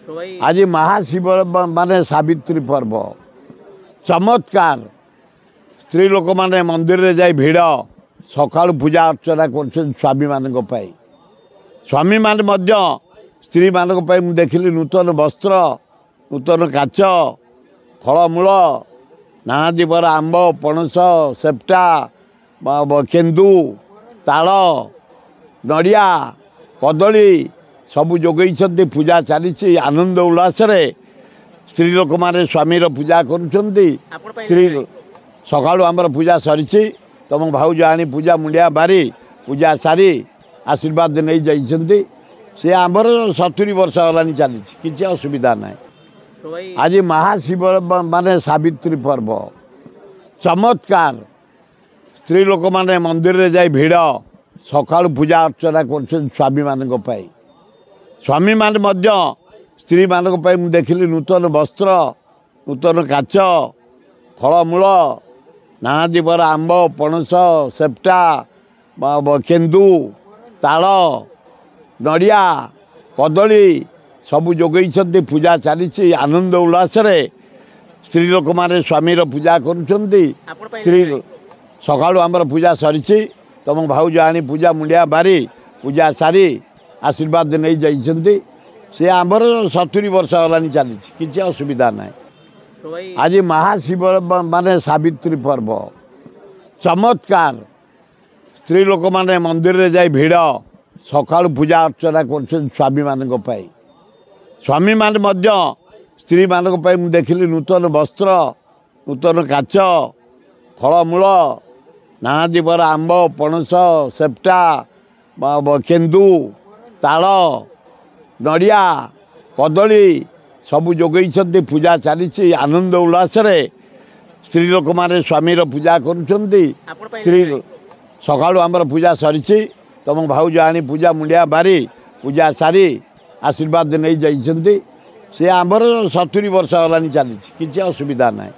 आज महाशिव माने सावित्री पर्व चमत्कार स्त्री लोक माने मंदिर रे जाई भिड़ सका पूजा अर्चना कर स्वामी मान स्वामी मान स्त्री मान देखिली नूतन वस्त्र नूतन काच फलमूल नाना पर आंब पणस सेप्टा केन्दु ताल नड़िया कदली सबू जोगई पूजा चली आनंद उल्लास स्त्री लोक माने स्वामी पूजा करुँच स्त्री सका आमर पूजा सरी तुम भाउज आनी पूजा मुंडिया बारी पूजा सारी आशीर्वाद नहीं जाइए सी आमर 70 वर्ष होलानी चली किसी असुविधा ना आज महाशिव माने सावित्री पर्व चमत्कार स्त्री लोक माने मंदिर रे जाई भिड़ सका पूजा अर्चना कर स्वामी मान स्वामी मान स्त्री मान देखिली नूतन वस्त्र नूतन काच फलमूल नाना पर आंब पणस सेप्टा केन्दु ताल नड़िया कदली सबू जोगई पूजा चली आनंद उल्लास स्त्री लोक माने स्वामी पूजा करुँच स्त्री सका आमर पूजा सरी तुम भाउज आनी पूजा मुंडिया बारी पूजा सारी आशीर्वाद नहीं जाइए सी आमर 70 वर्ष होलानी चली किसी असुविधा ना आज महाशिव माने सावित्री पर्व चमत्कार स्त्री लोक माने मंदिर रे जाई भिड़ सका पूजा अर्चना कर स्वामी मान स्वामी मान स्त्री मान देखिली नूतन वस्त्र नूतन काच फलमूल नाना पर आंब पणस सेप्टा केन्दु ताल नड़िया कदली सबू जोगई पूजा चली आनंद उल्लास स्त्री लोक माने स्वामी पूजा करुँच स्त्री सका आमर पूजा सरी तुम भाउज आनी पूजा मुंडिया बारी पूजा सारी आशीर्वाद नहीं जाइए सी आमर 70 वर्ष होलानी चली किसी असुविधा ना।